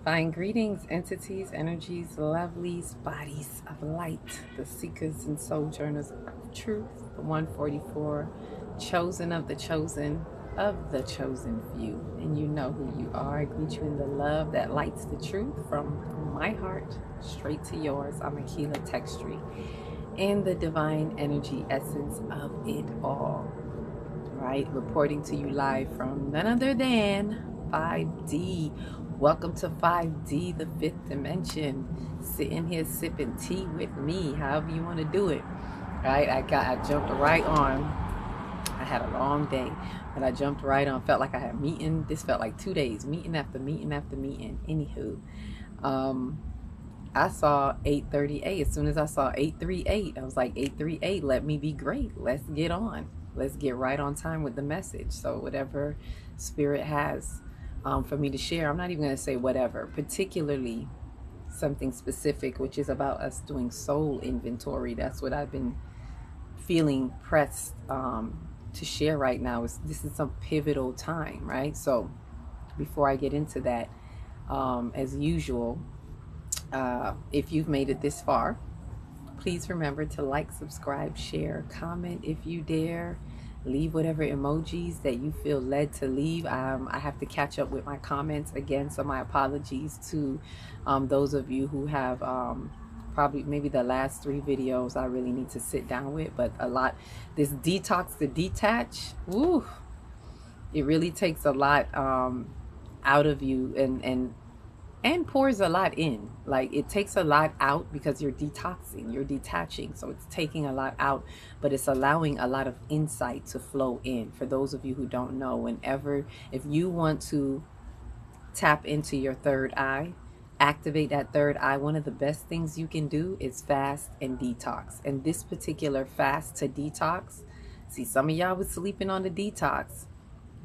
Divine greetings, entities, energies, lovelies, bodies of light, the seekers and sojourners of truth, the 144, chosen of the chosen few. And you know who you are. I greet you in the love that lights the truth from my heart straight to yours. I'm akilahextri, and the divine energy essence of it all. Right? Reporting to you live from none other than 5D. Welcome to 5D, the fifth dimension. Sitting here sipping tea with me, however you want to do it. Right? I jumped right on. I had a long day, but I jumped right on. Felt like I had a meeting. This felt like 2 days, meeting after meeting after meeting. Anywho, I saw 838. As soon as I saw 838, I was like, 838, let me be great. Let's get on. Let's get right on time with the message. So whatever spirit has for me to share, I'm not even going to say whatever, particularly something specific, which is about us doing soul inventory. That's what I've been feeling pressed to share right now. This is some pivotal time, right? So before I get into that, as usual, if you've made it this far, please remember to like, subscribe, share, comment if you dare. Leave whatever emojis that you feel led to leave. I have to catch up with my comments again, so my apologies to those of you who have probably maybe the last 3 videos I really need to sit down with, but a lot. This detox, the detach, woo, it really takes a lot out of you and pours a lot in. Like, it takes a lot out because you're detoxing, you're detaching, so it's taking a lot out, but it's allowing a lot of insight to flow in. For those of you who don't know, if you want to tap into your third eye, activate that third eye, one of the best things you can do is fast and detox. And this particular fast to detox, see, some of y'all was sleeping on the detox.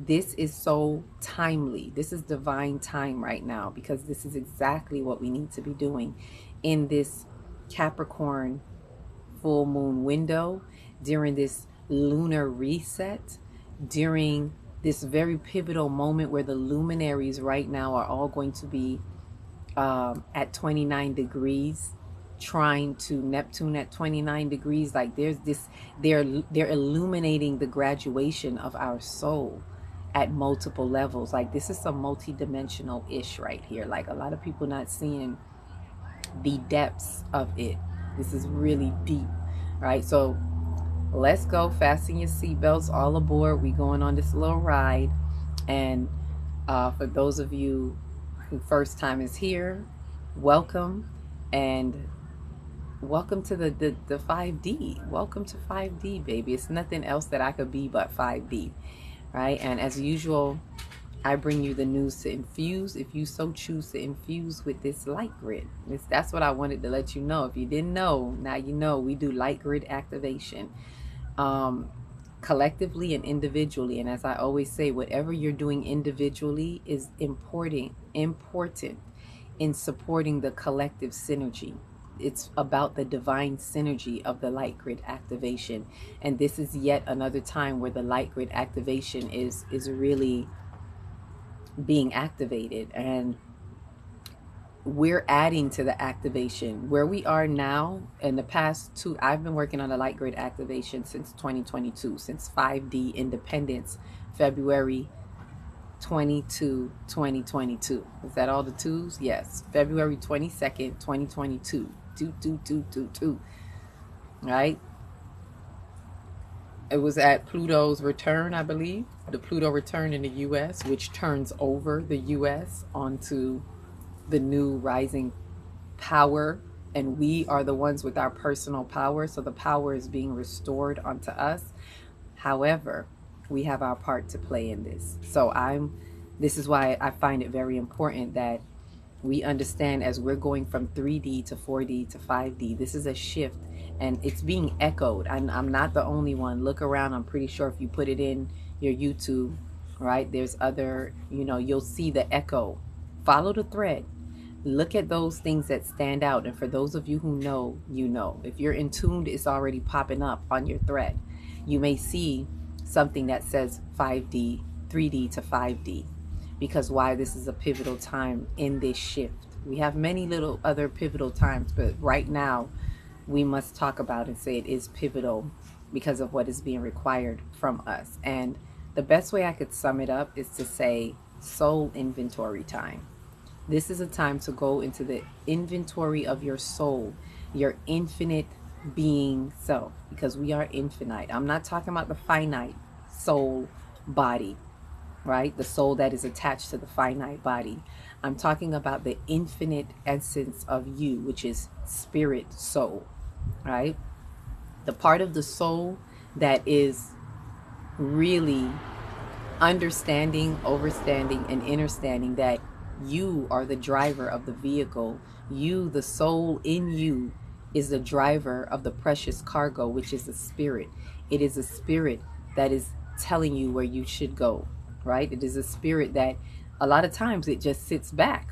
This is so timely. This is divine time right now, because this is exactly what we need to be doing in this Capricorn full moon window, during this lunar reset, during this very pivotal moment where the luminaries right now are all going to be at 29 degrees, trying to Neptune at 29 degrees. Like, there's this, they're illuminating the graduation of our soul at multiple levels. Like, this is some multi-dimensional ish right here. Like, a lot of people not seeing the depths of it. This is really deep, right? So let's go. Fasten your seatbelts, all aboard. We going on this little ride. And for those of you who first time is here, welcome. And welcome to the 5D. Welcome to 5D, baby. It's nothing else that I could be but 5D. Right? And as usual, I bring you the news to infuse, if you so choose to infuse with this light grid. That's what I wanted to let you know. If you didn't know, now you know. We do light grid activation collectively and individually. And as I always say, whatever you're doing individually is important in supporting the collective synergy. It's about the divine synergy of the light grid activation. And this is yet another time where the light grid activation is really being activated. And we're adding to the activation where we are now. In the past 2, I've been working on the light grid activation since 2022, since 5D independence, February 22, 2022. Is that all the twos? Yes. February 22nd, 2022. Right? It was at Pluto's return, I believe. The Pluto return in the US, which turns over the US onto the new rising power. And we are the ones with our personal power. So the power is being restored onto us. However, we have our part to play in this. So this is why I find it very important that we understand, as we're going from 3D to 4D to 5D, this is a shift, and it's being echoed. I'm not the only one. Look around. I'm pretty sure if you put it in your YouTube, right, there's other, you'll see the echo. Follow the thread. Look at those things that stand out. And for those of you who know, if you're in tuned, it's already popping up on your thread. You may see something that says 5D, 3D to 5D. because why this is a pivotal time in this shift. We have many little other pivotal times, but right now we must talk about and say it is pivotal because of what is being required from us. And the best way I could sum it up is to say soul inventory time. This is a time to go into the inventory of your soul, your infinite being self, because we are infinite. I'm not talking about the finite soul body, right? The soul that is attached to the finite body. I'm talking about the infinite essence of you, which is spirit soul, right? The part of the soul that is really understanding, overstanding, and understanding that you are the driver of the vehicle. You, the soul in you, is the driver of the precious cargo, which is the spirit. It is a spirit that is telling you where you should go, right? It is a spirit that a lot of times it just sits back,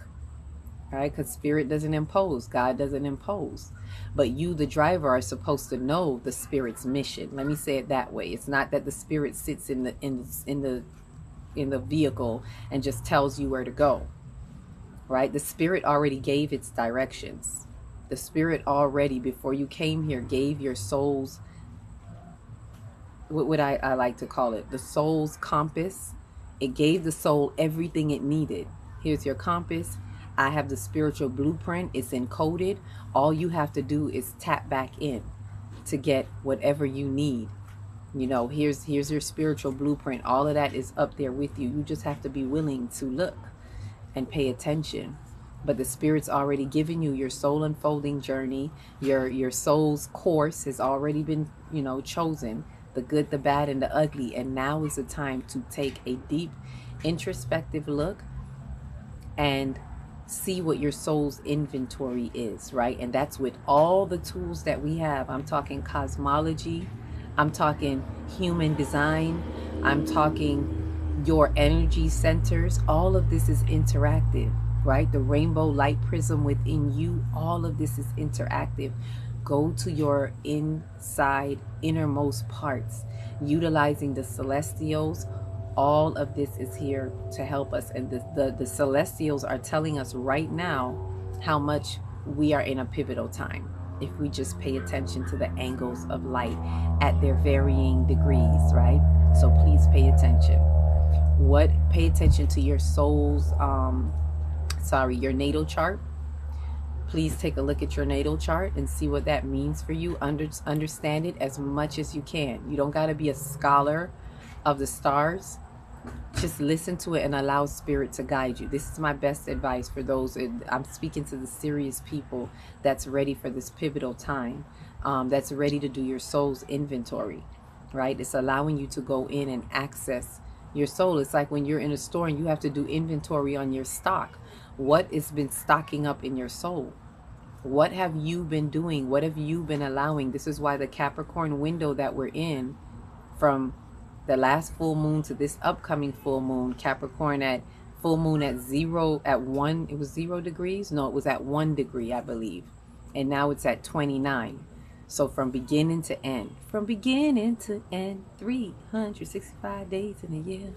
right? Because spirit doesn't impose, God doesn't impose. But you, the driver, are supposed to know the spirit's mission. Let me say it that way. It's not that the spirit sits in the vehicle and just tells you where to go, right? The spirit already gave its directions. The spirit already, before you came here, gave your soul's, what would I like to call it? The soul's compass. It gave the soul everything it needed. Here's your compass. I have the spiritual blueprint. It's encoded. All you have to do is tap back in to get whatever you need. You know, here's your spiritual blueprint. All of that is up there with you. You just have to be willing to look and pay attention. But the spirit's already given you your soul unfolding journey. Your soul's course has already been, chosen. The good, the bad, and the ugly. And now is the time to take a deep introspective look and see what your soul's inventory is, right? And that's with all the tools that we have. I'm talking cosmology, I'm talking human design, I'm talking your energy centers. All of this is interactive, right? The rainbow light prism within you, all of this is interactive. Go to your inside innermost parts, utilizing the celestials. All of this is here to help us, and the celestials are telling us right now how much we are in a pivotal time if we just pay attention to the angles of light at their varying degrees, right? So please pay attention. Pay attention to your soul's your natal chart. Please take a look at your natal chart and see what that means for you. Understand it as much as you can. You don't got to be a scholar of the stars. Just listen to it and allow spirit to guide you. This is my best advice for those. I'm speaking to the serious people that's ready for this pivotal time, that's ready to do your soul's inventory, right? It's allowing you to go in and access your soul. It's like when you're in a store and you have to do inventory on your stock. What has been stocking up in your soul? What have you been doing? What have you been allowing? This is why the Capricorn window that we're in, from the last full moon to this upcoming full moon, Capricorn at full moon at 1, it was 0 degrees. No, it was at 1 degree, I believe. And now it's at 29. So from beginning to end, 365 days in a year.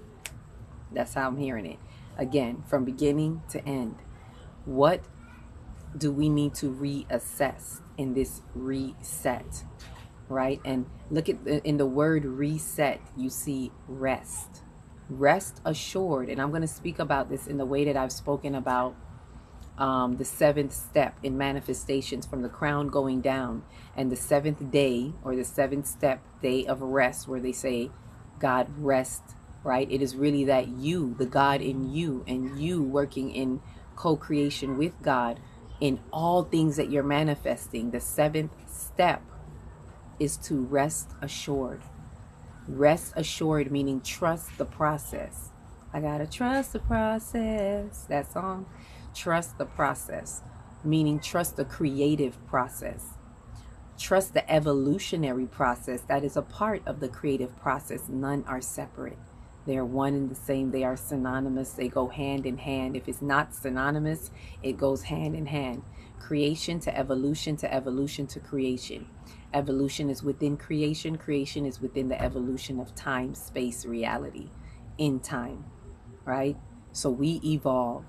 That's how I'm hearing it. Again, from beginning to end. What do we need to reassess in this reset? Right? And look at in the word reset, you see rest. Rest assured. And I'm going to speak about this in the way that I've spoken about the 7th step in manifestations, from the crown going down, and the 7th day, or the 7th step, day of rest, where they say God rest, right? It is really that you, the God in you, and you working in co-creation with God in all things that you're manifesting. The 7th step is to rest assured. Rest assured meaning trust the process. I gotta trust the process. That song. Trust the process, meaning trust the creative process. Trust the evolutionary process that is a part of the creative process. None are separate. They are one and the same. They are synonymous. They go hand in hand. If it's not synonymous, it goes hand in hand. Creation to evolution to evolution to creation. Evolution is within creation. Creation is within the evolution of time, space, reality, in time, right? So we evolve,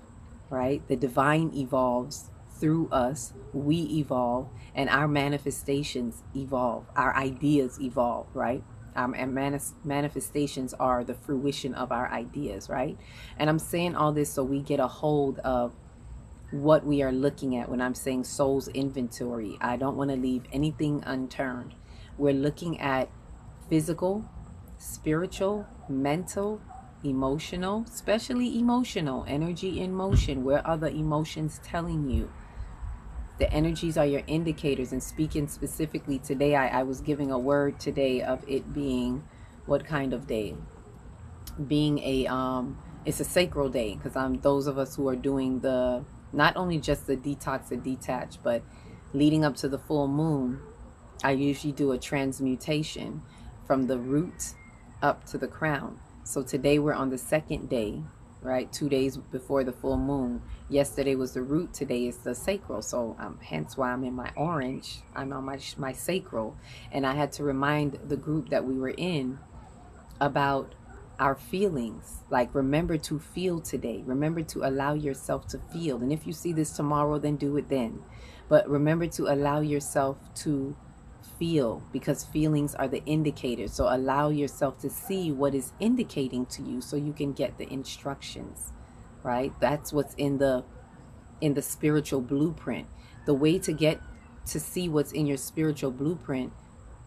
right? The divine evolves through us. We evolve, and our manifestations evolve. Our ideas evolve, right? Our manifestations are the fruition of our ideas, right? And I'm saying all this so we get a hold of what we are looking at when I'm saying soul's inventory. I don't want to leave anything unturned. We're looking at physical, spiritual, mental, emotional, especially emotional, energy in motion. Where are the emotions telling you? The energies are your indicators. And speaking specifically today, I was giving a word today of it being what kind of day? Being a it's a sacral day, because I'm those of us who are doing the not only just the detox and detach, but leading up to the full moon, I usually do a transmutation from the root up to the crown. So today we're on the second day, right? 2 days before the full moon. Yesterday was the root, today is the sacral. So hence why I'm in my orange. I'm on my sacral. And I had to remind the group that we were in about our feelings. Like, remember to feel today. Remember to allow yourself to feel. And if you see this tomorrow, then do it then. But remember to allow yourself to feel, because feelings are the indicators. So allow yourself to see what is indicating to you so you can get the instructions, right? That's what's in the spiritual blueprint. The way to get to see what's in your spiritual blueprint,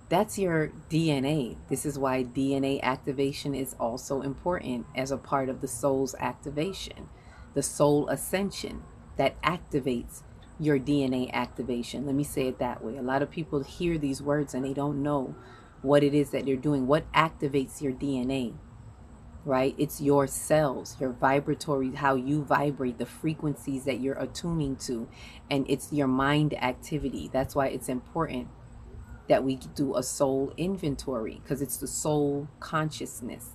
that's your DNA. This is why DNA activation is also important as a part of the soul's activation. The soul ascension that activates your DNA activation. Let me say it that way. A lot of people hear these words and they don't know what it is that they're doing. What activates your DNA, right? It's your cells, your vibratory, how you vibrate, the frequencies that you're attuning to, and it's your mind activity. That's why it's important that we do a soul inventory, because it's the soul consciousness.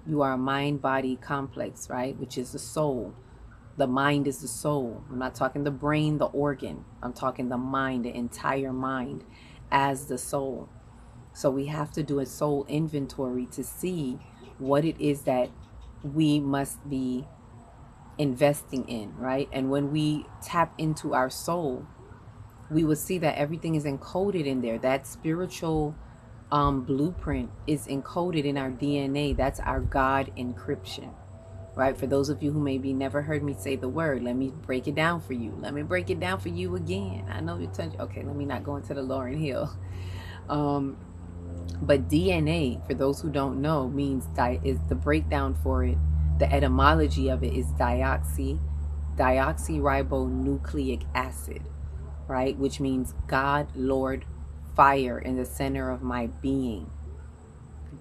You are a mind body complex, right? Which is the soul. The mind is the soul. I'm not talking the brain, the organ. I'm talking the mind, the entire mind as the soul. So we have to do a soul inventory to see what it is that we must be investing in, right? And when we tap into our soul, we will see that everything is encoded in there. That spiritual blueprint is encoded in our DNA. That's our God encryption, right? For those of you who maybe never heard me say the word, let me break it down for you. Let me break it down for you again. I know you're touching. Okay, let me not go into the Lauryn Hill. But DNA, for those who don't know, means is the breakdown for it. The etymology of it is deoxyribonucleic acid, right? Which means God, Lord, fire in the center of my being.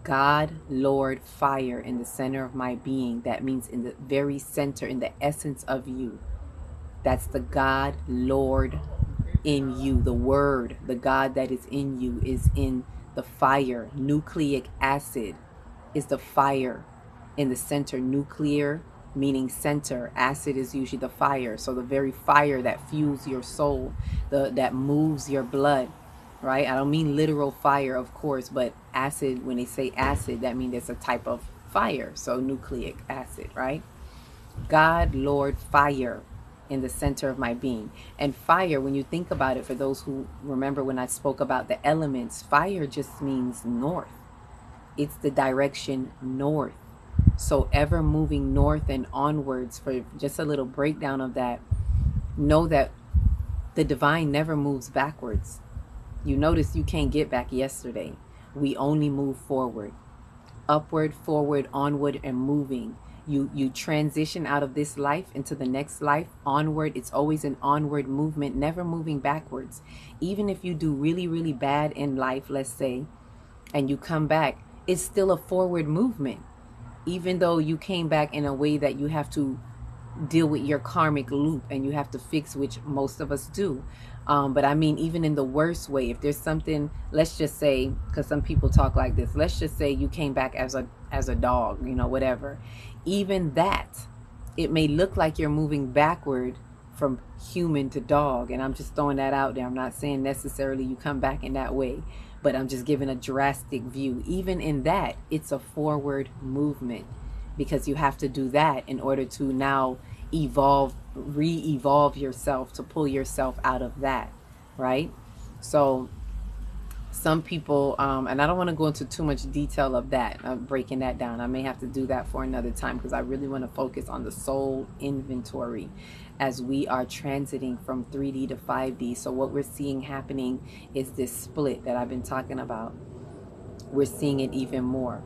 God, Lord, fire in the center of my being. That means in the very center, in the essence of you. That's the God, Lord in you. The word, the God that is in you is in the fire. Nucleic acid is the fire in the center. Nuclear meaning center. Acid is usually the fire. So the very fire that fuels your soul, that moves your blood, right? I don't mean literal fire, of course, but acid, when they say acid, that means it's a type of fire. So nucleic acid, right? God, Lord, fire in the center of my being. And fire, when you think about it, for those who remember when I spoke about the elements, fire just means north. It's the direction north. So ever moving north and onwards. For just a little breakdown of that, know that the divine never moves backwards. You notice you can't get back yesterday. We only move forward. Upward, forward, onward, and moving. You transition out of this life into the next life, onward. It's always an onward movement, never moving backwards. Even if you do really, really bad in life, let's say, and you come back, it's still a forward movement. Even though you came back in a way that you have to deal with your karmic loop and you have to fix, which most of us do. But I mean, even in the worst way, if there's something, let's just say, because some people talk like this, let's just say you came back as a dog, whatever. Even that, it may look like you're moving backward from human to dog. And I'm just throwing that out there. I'm not saying necessarily you come back in that way, but I'm just giving a drastic view. Even in that, it's a forward movement. because you have to do that in order to now evolve, re-evolve yourself, to pull yourself out of that, right? So some people, and I don't want to go into too much detail of that, breaking that down. I may have to do that for another time, because I really want to focus on the soul inventory as we are transiting from 3D to 5D. So what we're seeing happening is this split that I've been talking about. We're seeing it even more,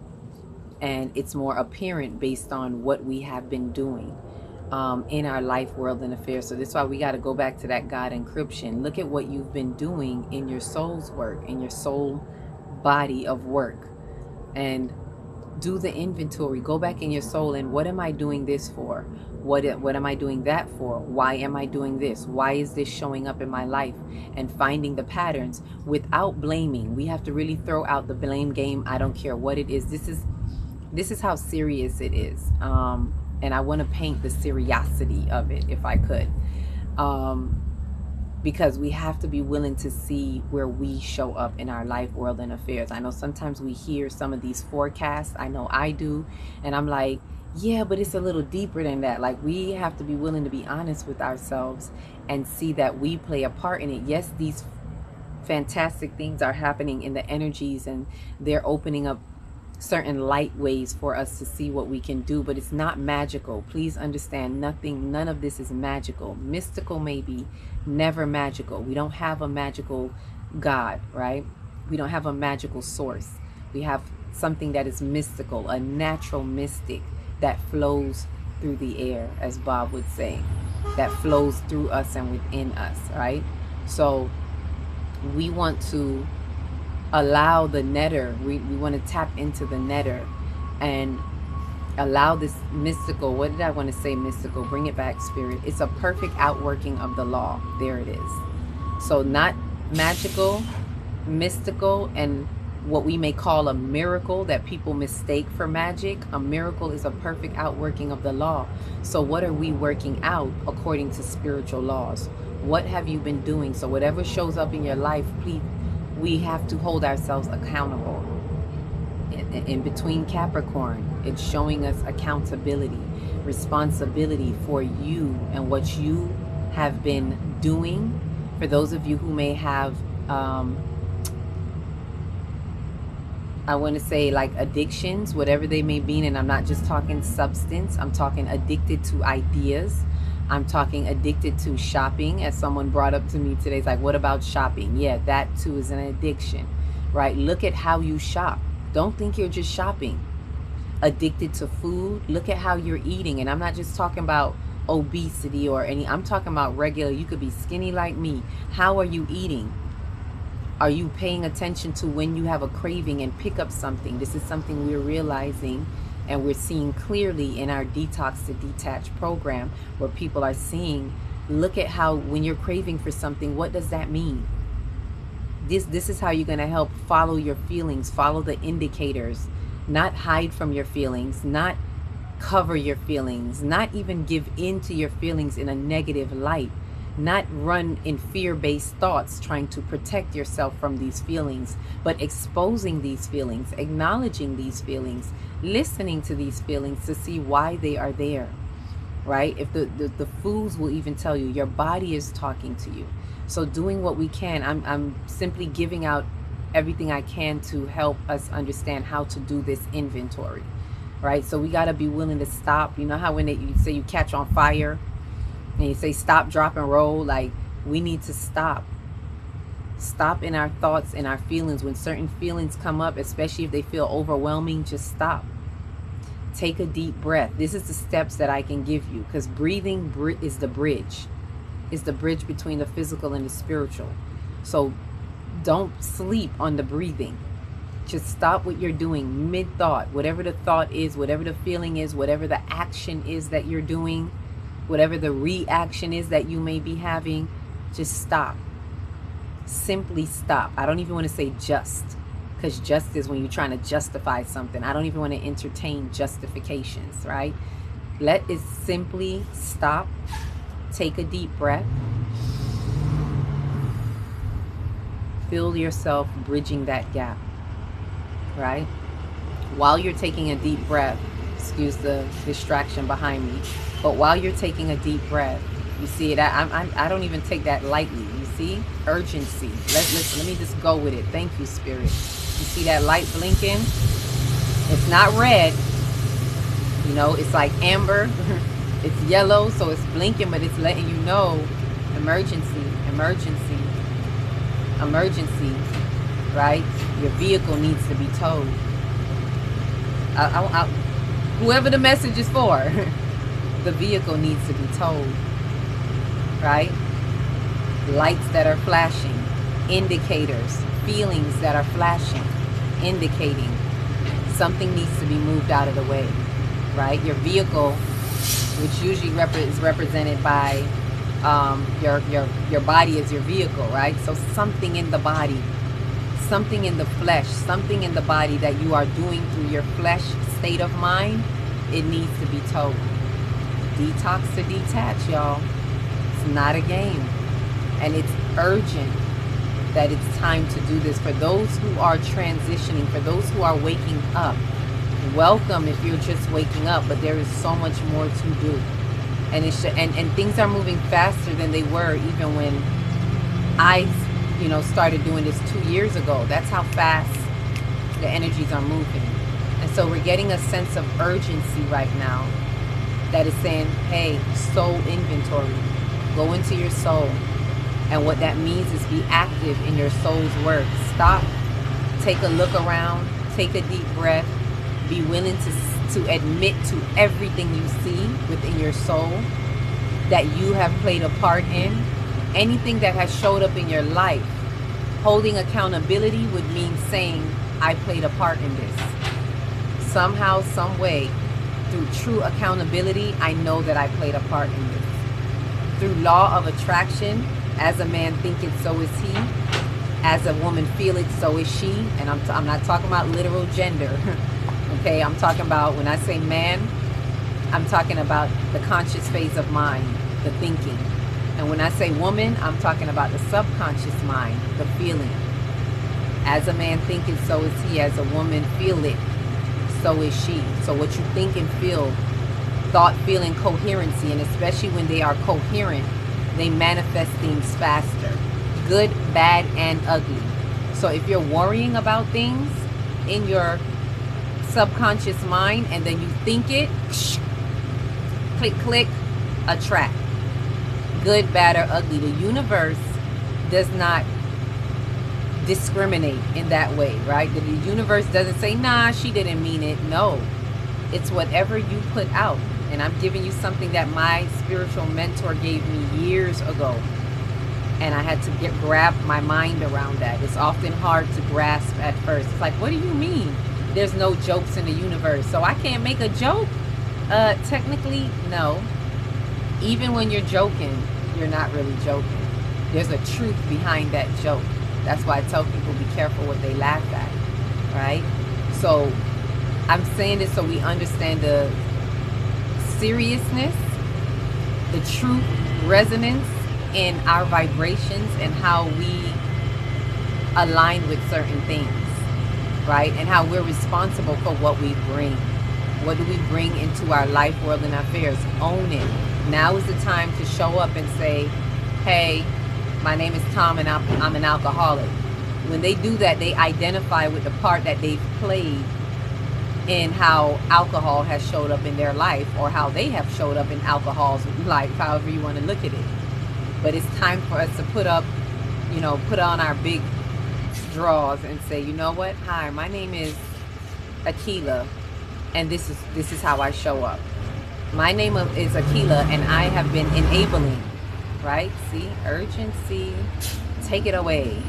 and it's more apparent based on what we have been doing in our life, world, and affairs. So that's why we got to go back to that God encryption. Look at what you've been doing in your soul's work, in your soul body of work, and do the inventory. Go back in your soul and what am I doing this for? What am I doing that for? Why am I doing this? Why is this showing up in my life? And finding the patterns without blaming. We have to really throw out the blame game. I don't care what it is. This is how serious it is. And I want to paint the seriosity of it, if I could, because we have to be willing to see where we show up in our life, world, and affairs. I know sometimes we hear some of these forecasts. I know I do. And I'm like, yeah, but it's a little deeper than that. Like, we have to be willing to be honest with ourselves and see that we play a part in it. Yes, these fantastic things are happening in the energies, and they're opening up certain light ways for us to see what we can do, but it's not magical. Please understand, none of this is magical. Mystical maybe, never magical. We don't have a magical God, right? We don't have a magical source. We have something that is mystical, a natural mystic that flows through the air, as Bob would say, that flows through us and within us, right? So we want to allow the netter, we want to tap into the netter and allow this mystical, what did I want to say, mystical, bring it back, spirit. It's a perfect outworking of the law. There it is. So not magical, mystical, and what we may call a miracle that people mistake for magic. A miracle is a perfect outworking of the law. So what are we working out according to spiritual laws? What have you been doing? So whatever shows up in your life, please, we have to hold ourselves accountable. In between Capricorn, it's showing us accountability, responsibility for you and what you have been doing. For those of you who may have, I want to say, like, addictions, whatever they may be, and I'm not just talking substance, I'm talking addicted to ideas. I'm talking addicted to shopping, as someone brought up to me today. It's like, what about shopping? Yeah, that too is an addiction, right? Look at how you shop. Don't think you're just shopping. Addicted to food. Look at how you're eating. And I'm not just talking about obesity or any, I'm talking about regular. You could be skinny like me. How are you eating? Are you paying attention to when you have a craving and pick up something? This is something we're realizing and we're seeing clearly in our Detox to Detach program, where people are seeing, look at how when you're craving for something, what does that mean? This is how you're going to help follow your feelings, follow the indicators, not hide from your feelings, not cover your feelings, not even give in to your feelings in a negative light, not run in fear-based thoughts trying to protect yourself from these feelings, but exposing these feelings, acknowledging these feelings, listening to these feelings to see why they are there, right? If the foods will even tell you, your body is talking to you. So doing what we can, I'm simply giving out everything I can to help us understand how to do this inventory, right? So we got to be willing to stop. You know how when you say you catch on fire and you say stop, drop, and roll, like, we need to stop in our thoughts and our feelings. When certain feelings come up, especially if they feel overwhelming, just stop. Take a deep breath. This is the steps that I can give you, because breathing is the bridge. It's the bridge between the physical and the spiritual. So don't sleep on the breathing. Just stop what you're doing mid-thought. Whatever the thought is, whatever the feeling is, whatever the action is that you're doing, whatever the reaction is that you may be having, just stop. Simply stop. I don't even want to say just, because just is when you're trying to justify something. I don't even want to entertain justifications, right? Let it simply stop. Take a deep breath. Feel yourself bridging that gap, right? While you're taking a deep breath, excuse the distraction behind me. But while you're taking a deep breath, you see it. I don't even take that lightly. You see, urgency. Let me just go with it. Thank you, Spirit. You see that light blinking? It's not red. You know, it's like amber. It's yellow, so it's blinking, but it's letting you know, emergency, emergency, emergency. Right? Your vehicle needs to be towed. Whoever the message is for, the vehicle needs to be towed. Right? Lights that are flashing, indicators, feelings that are flashing, indicating something needs to be moved out of the way. Right? Your vehicle, which usually is represented by your body as your vehicle, right? So something in the body, something in the flesh, something in the body that you are doing through your flesh state of mind, it needs to be told. Detox to detach, y'all. It's not a game. And it's urgent that it's time to do this. For those who are transitioning, for those who are waking up, welcome if you're just waking up, but there is so much more to do. And and things are moving faster than they were even when I started doing this 2 years ago. That's how fast the energies are moving. And so we're getting a sense of urgency right now that is saying, hey, soul inventory, go into your soul. And what that means is be active in your soul's work. Stop, take a look around, take a deep breath, be willing to admit to everything you see within your soul that you have played a part in. Anything that has showed up in your life, holding accountability would mean saying, I played a part in this. Somehow, some way, through true accountability, I know that I played a part in this. Through law of attraction, as a man thinketh, so is he. As a woman feeleth, so is she. And I'm not talking about literal gender. Okay, I'm talking about, when I say man, I'm talking about the conscious phase of mind, the thinking. And when I say woman, I'm talking about the subconscious mind, the feeling. As a man thinketh, so is he. As a woman feeleth, so is she. So what you think and feel, thought, feeling, coherency, and especially when they are coherent, they manifest things faster. Good, bad, and ugly. So if you're worrying about things in your subconscious mind and then you think it, click, click, attract. Good, bad, or ugly. The universe does not discriminate in that way, right? The universe doesn't say, nah, she didn't mean it. No, it's whatever you put out. And I'm giving you something that my spiritual mentor gave me years ago. And I had to grab my mind around that. It's often hard to grasp at first. It's like, what do you mean? There's no jokes in the universe, so I can't make a joke? Technically, no. Even when you're joking, you're not really joking. There's a truth behind that joke. That's why I tell people, be careful what they laugh at, right? So I'm saying this so we understand the seriousness, the truth, resonance in our vibrations and how we align with certain things, right? And how we're responsible for what we bring. What do we bring into our life, world, and affairs? Own it. Now is the time to show up and say, hey, my name is Tom and I'm an alcoholic. When they do that, they identify with the part that they've played in how alcohol has showed up in their life, or how they have showed up in alcohol's life, however you want to look at it. But it's time for us to put on our big draws and say, you know what? Hi, my name is Akila, and this is how I show up. My name is Akila, and I have been enabling, right? See, urgency. Take it away.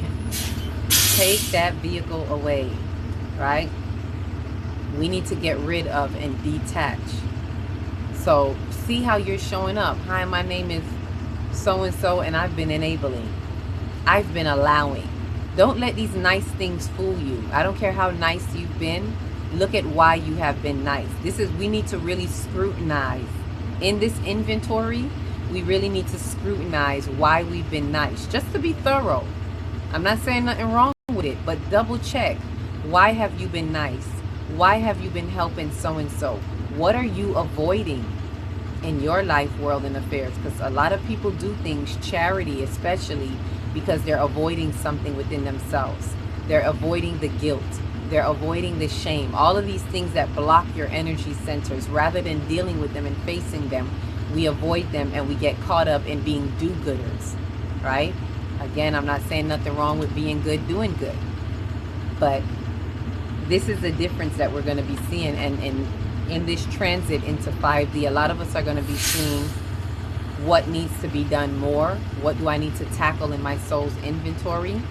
Take that vehicle away, right? We need to get rid of and detach. So see how you're showing up. Hi, my name is so-and-so, and I've been enabling. I've been allowing. Don't let these nice things fool you. I don't care how nice you've been. Look at why you have been nice. We need to really scrutinize. In this inventory, we really need to scrutinize why we've been nice, just to be thorough. I'm not saying nothing wrong with it, but double check. Why have you been nice? Why have you been helping so-and-so? What are you avoiding in your life, world, and affairs? Because a lot of people do things, charity especially, because they're avoiding something within themselves. They're avoiding the guilt. They're avoiding the shame. All of these things that block your energy centers, rather than dealing with them and facing them, we avoid them and we get caught up in being do-gooders, right? Again, I'm not saying nothing wrong with being good, doing good. But this is the difference that we're going to be seeing. And in this transit into 5D, a lot of us are going to be seeing what needs to be done more. What do I need to tackle in my soul's inventory?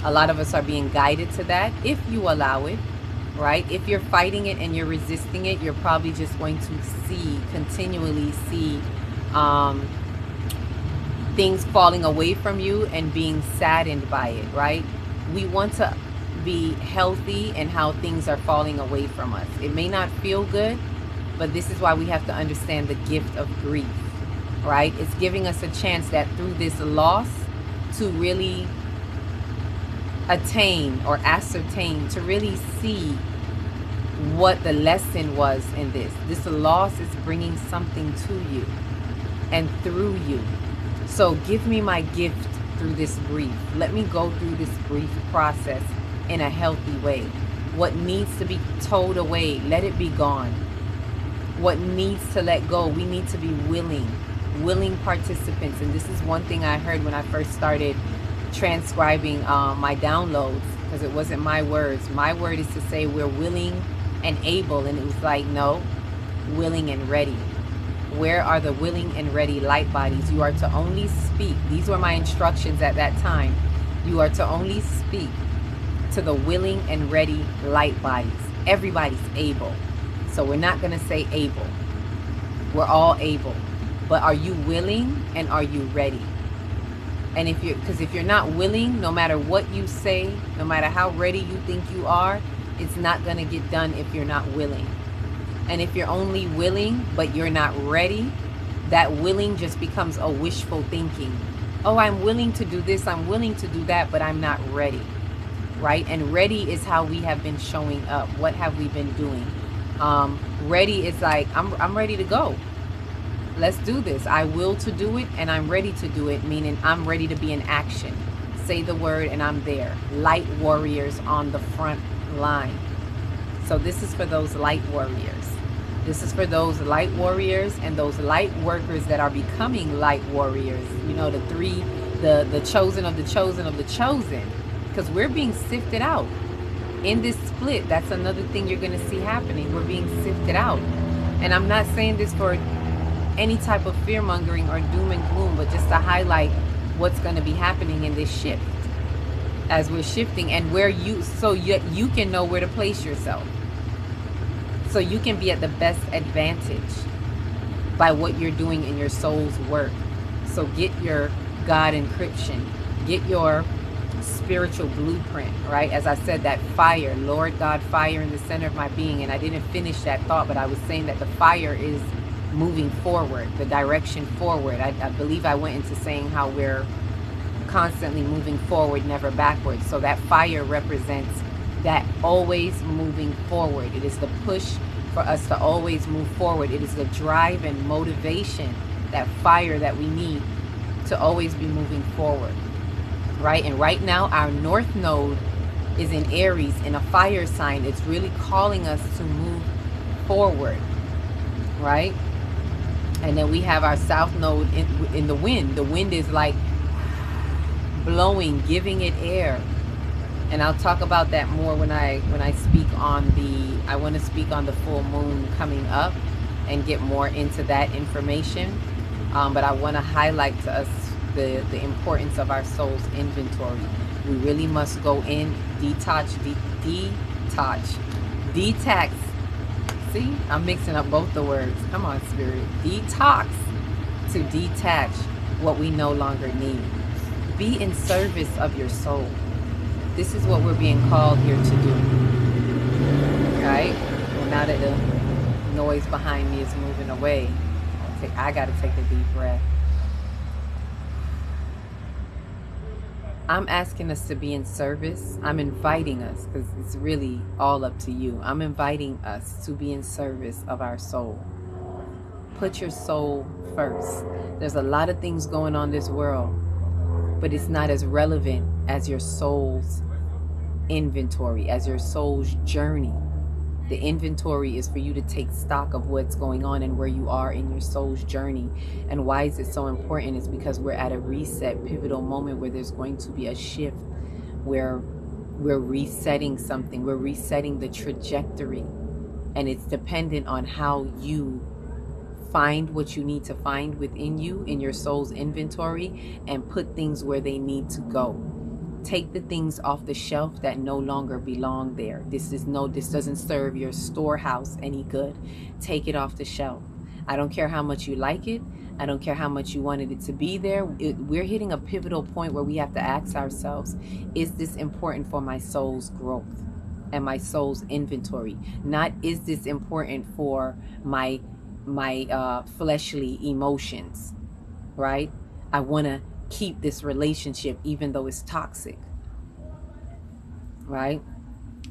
A lot of us are being guided to that, if you allow it, right? If you're fighting it and you're resisting it, you're probably just going to continually see things falling away from you and being saddened by it, right? We want to be healthy in how things are falling away from us. It may not feel good, but this is why we have to understand the gift of grief, right? It's giving us a chance that through this loss to really attain or ascertain, to really see what the lesson was in this. This loss is bringing something to you and through you. So give me my gift through this grief. Let me go through this grief process in a healthy way. What needs to be towed away, let it be gone. What needs to let go, we need to be willing participants. And this is one thing I heard when I first started transcribing my downloads, because it wasn't my words. My word is to say we're willing and able, and it was like, no, willing and ready. Where are the willing and ready light bodies? You are to only speak. These were my instructions at that time. You are to only speak to the willing and ready light bodies. Everybody's able. So we're not going to say able. We're all able. But are you willing and are you ready? And if you're not willing, no matter what you say, no matter how ready you think you are, it's not going to get done if you're not willing. And if you're only willing, but you're not ready, that willing just becomes a wishful thinking. Oh, I'm willing to do this, I'm willing to do that, but I'm not ready, right? And ready is how we have been showing up. What have we been doing? Ready is like, I'm ready to go. Let's do this. I will to do it, and I'm ready to do it, meaning I'm ready to be in action. Say the word, and I'm there. Light warriors on the front line. So this is for those light warriors. This is for those light warriors and those light workers that are becoming light warriors. You know, the three, the chosen of the chosen of the chosen. Because we're being sifted out. In this split, that's another thing you're going to see happening. We're being sifted out. And I'm not saying this for any type of fear-mongering or doom and gloom, but just to highlight what's going to be happening in this shift as we're shifting, and where so you can know where to place yourself, so you can be at the best advantage by what you're doing in your soul's work. So get your God encryption, get your spiritual blueprint, right? As I said, that fire, Lord God, fire in the center of my being. And I didn't finish that thought, but I was saying that the fire is moving forward, the direction forward. I believe I went into saying how we're constantly moving forward, never backwards. So that fire represents that always moving forward. It is the push for us to always move forward. It is the drive and motivation, that fire that we need to always be moving forward, right? And right now our north node is in Aries, in a fire sign. It's really calling us to move forward, right? And then we have our south node in the wind. The wind is like blowing, giving it air. And I'll talk about that more when I speak on I want to speak on the full moon coming up and get more into that information. But I want to highlight to us the importance of our soul's inventory. We really must go in, detach. See, I'm mixing up both the words. Come on, spirit. Detox, to detach what we no longer need. Be in service of your soul. This is what we're being called here to do. Right? Well, now that the noise behind me is moving away, I got to take a deep breath. I'm asking us to be in service. I'm inviting us, because it's really all up to you. I'm inviting us to be in service of our soul. Put your soul first. There's a lot of things going on in this world, but it's not as relevant as your soul's inventory, as your soul's journey. The inventory is for you to take stock of what's going on and where you are in your soul's journey. And why is it so important? Is because we're at a reset, pivotal moment where there's going to be a shift, where we're resetting something. We're resetting the trajectory. And it's dependent on how you find what you need to find within you in your soul's inventory and put things where they need to go. Take the things off the shelf that no longer belong there. This doesn't serve your storehouse any good. Take it off the shelf. I don't care how much you like it. I don't care how much you wanted it to be there. We're hitting a pivotal point where we have to ask ourselves, is this important for my soul's growth and my soul's inventory? Not, is this important for my fleshly emotions, right? I want to keep this relationship even though it's toxic, right?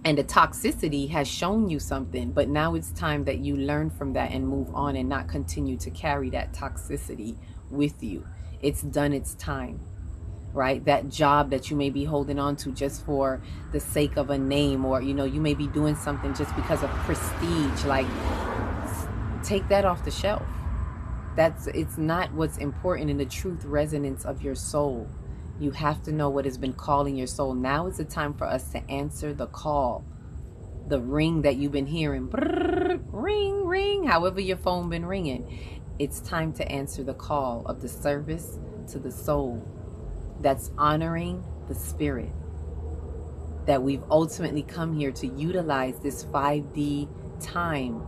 And the toxicity has shown you something, but now it's time that you learn from that and move on and not continue to carry that toxicity with you. It's done its time, right? That job that you may be holding on to just for the sake of a name, or you may be doing something just because of prestige. Like, take that off the shelf. It's not what's important in the truth resonance of your soul. You have to know what has been calling your soul. Now is the time for us to answer the call, the ring that you've been hearing. Brrr, ring, ring, however your phone been ringing. It's time to answer the call of the service to the soul that's honoring the spirit, that we've ultimately come here to utilize this 5D time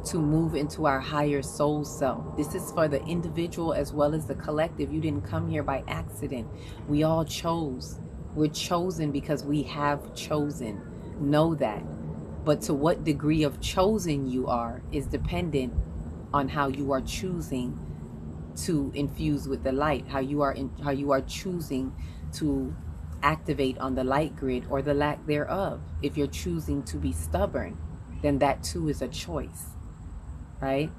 to move into our higher soul self. This is for the individual as well as the collective. You didn't come here by accident. We all chose. We're chosen because we have chosen. Know that. But to what degree of chosen you are is dependent on how you are choosing to infuse with the light, how you are choosing to activate on the light grid or the lack thereof. If you're choosing to be stubborn, then that too is a choice. Right?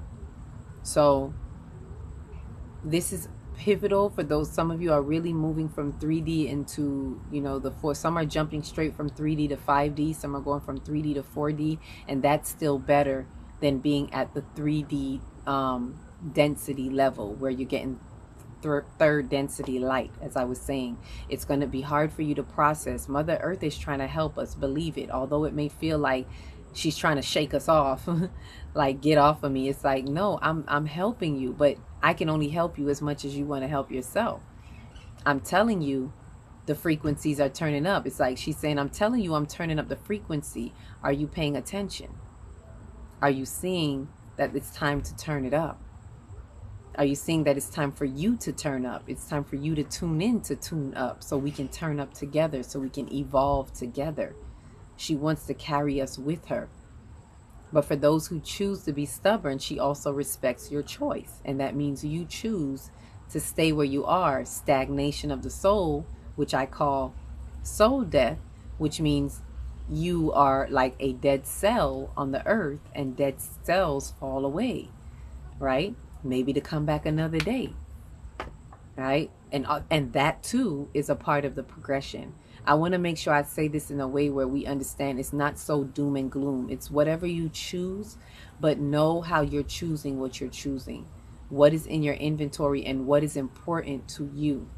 So this is pivotal for those. Some of you are really moving from 3D into, the 4. Some are jumping straight from 3D to 5D. Some are going from 3D to 4D. And that's still better than being at the 3D density level where you're getting third density light. As I was saying, it's going to be hard for you to process. Mother Earth is trying to help us, believe it. Although it may feel like she's trying to shake us off, like, get off of me. It's like, no, I'm helping you, but I can only help you as much as you want to help yourself. I'm telling you, the frequencies are turning up. It's like she's saying, I'm telling you, I'm turning up the frequency. Are you paying attention? Are you seeing that it's time to turn it up? Are you seeing that it's time for you to turn up? It's time for you to tune in, to tune up, so we can turn up together, so we can evolve together. She wants to carry us with her. But for those who choose to be stubborn, she also respects your choice. And that means you choose to stay where you are. Stagnation of the soul, which I call soul death, which means you are like a dead cell on the earth, and dead cells fall away, right? Maybe to come back another day, right? And that too is a part of the progression. I want to make sure I say this in a way where we understand it's not so doom and gloom. It's whatever you choose, but know how you're choosing what you're choosing. What is in your inventory and what is important to you.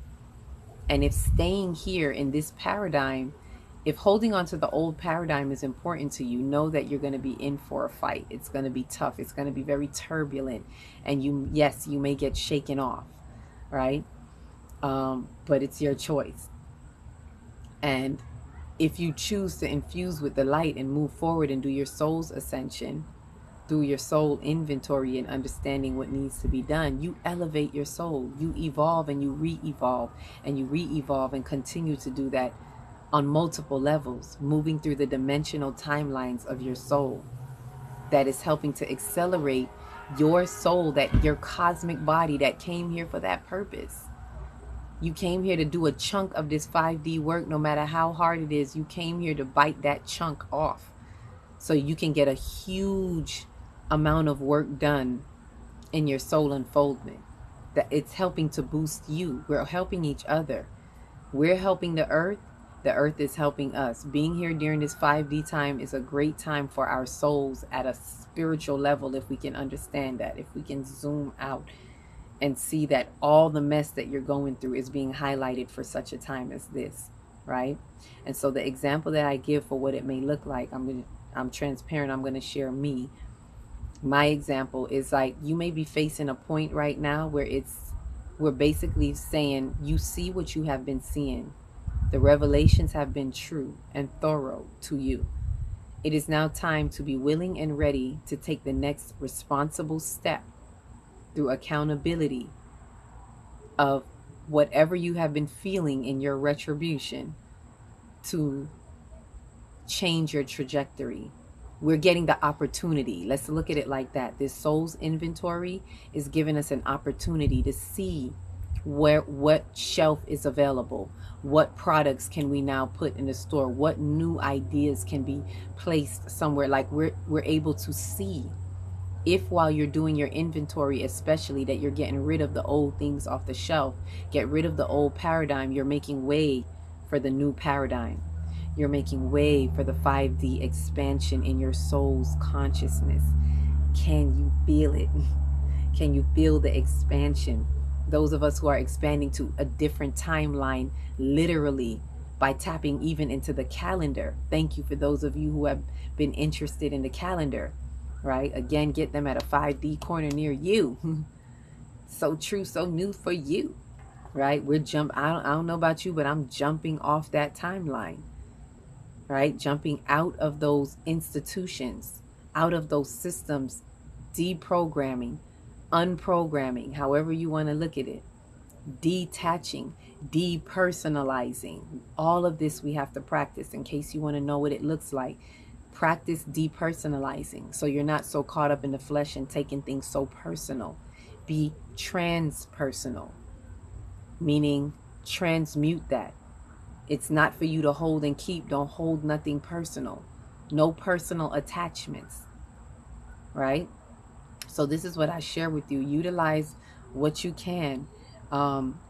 And if staying here in this paradigm, if holding on to the old paradigm is important to you, know that you're going to be in for a fight. It's going to be tough. It's going to be very turbulent. And you may get shaken off, right? But it's your choice. And if you choose to infuse with the light and move forward and do your soul's ascension through your soul inventory and understanding what needs to be done, you elevate your soul. You evolve and you re-evolve and you re-evolve and continue to do that on multiple levels, moving through the dimensional timelines of your soul. That is helping to accelerate your soul, that your cosmic body that came here for that purpose. You came here to do a chunk of this 5D work. No matter how hard it is, you came here to bite that chunk off so you can get a huge amount of work done in your soul unfoldment. That it's helping to boost you. We're helping each other. We're helping the earth. The earth is helping us. Being here during this 5D time is a great time for our souls at a spiritual level, if we can understand that, if we can zoom out and see that all the mess that you're going through is being highlighted for such a time as this, right? And so the example that I give for what it may look like, I'm transparent. I'm going to share me. My example is like, you may be facing a point right now where we're basically saying, you see what you have been seeing. The revelations have been true and thorough to you. It is now time to be willing and ready to take the next responsible step through accountability of whatever you have been feeling in your retribution to change your trajectory. We're getting the opportunity. Let's look at it like that. This soul's inventory is giving us an opportunity to see what shelf is available. What products can we now put in the store? What new ideas can be placed somewhere? Like we're able to see, if while you're doing your inventory, especially, that you're getting rid of the old things off the shelf, get rid of the old paradigm, you're making way for the new paradigm. You're making way for the 5D expansion in your soul's consciousness. Can you feel it? Can you feel the expansion? Those of us who are expanding to a different timeline, literally, by tapping even into the calendar. Thank you for those of you who have been interested in the calendar, right? Again, get them at a 5D corner near you. So true, so new for you, right? I don't know about you, but I'm jumping off that timeline, right? Jumping out of those institutions, out of those systems, deprogramming, unprogramming, however you want to look at it, detaching, depersonalizing. All of this we have to practice. In case you want to know what it looks like, practice depersonalizing, so you're not so caught up in the flesh and taking things so personal. Be transpersonal, meaning transmute that. It's not for you to hold and keep. Don't hold nothing personal. No personal attachments, right? So this is what I share with you. Utilize what you can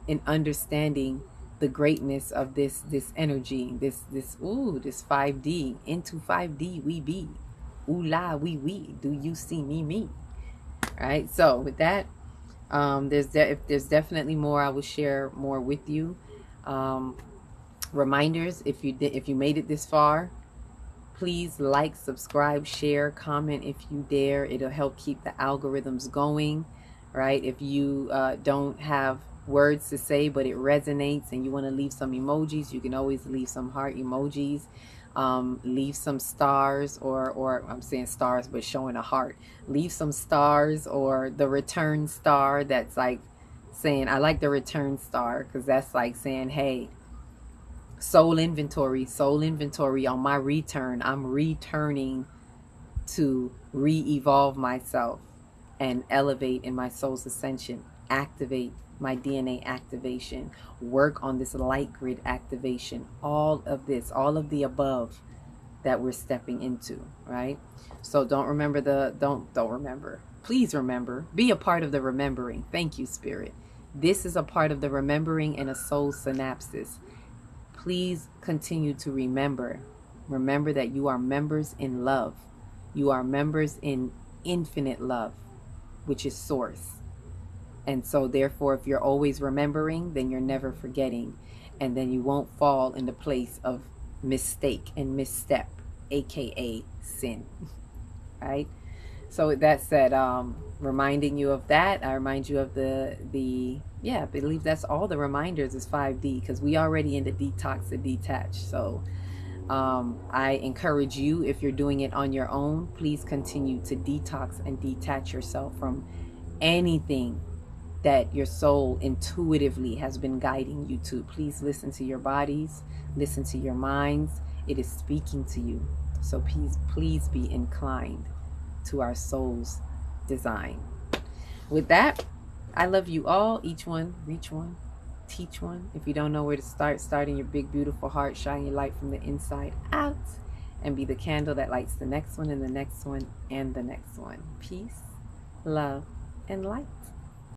in understanding the greatness of this energy, this 5D. Into 5D we be. Ooh la we. Do you see me? All right. So with that, if there's definitely more, I will share more with you. Reminders: if you made it this far, please like, subscribe, share, comment if you dare. It'll help keep the algorithms going, right? If you don't have words to say, but it resonates and you want to leave some emojis, you can always leave some heart emojis. Leave some stars, or I'm saying stars, but showing a heart. Leave some stars, or the return star. That's like saying, I like the return star, because that's like saying, hey, soul inventory on my return. I'm returning to re-evolve myself and elevate in my soul's ascension, activate my DNA activation, work on this light grid activation, all of this, all of the above that we're stepping into, right? So don't remember. Please remember. Be a part of the remembering. Thank you, Spirit. This is a part of the remembering and a soul synapsis. Please continue to remember. Remember that you are members in love. You are members in infinite love, which is source. And so therefore, if you're always remembering, then you're never forgetting. And then you won't fall in the place of mistake and misstep, aka sin. Right? So with that said, reminding you of that, I remind you of I believe that's all the reminders is 5D, because we already in the detox and detach. So I encourage you, if you're doing it on your own, please continue to detox and detach yourself from anything that your soul intuitively has been guiding you to. Please listen to your bodies, listen to your minds. It is speaking to you. So please be inclined to our soul's design. With that, I love you all. Each one, reach one. teach one. If you don't know where to start in your big, beautiful heart. Shine your light from the inside out. And be the candle that lights the next one and the next one and the next one. Peace, love, and light.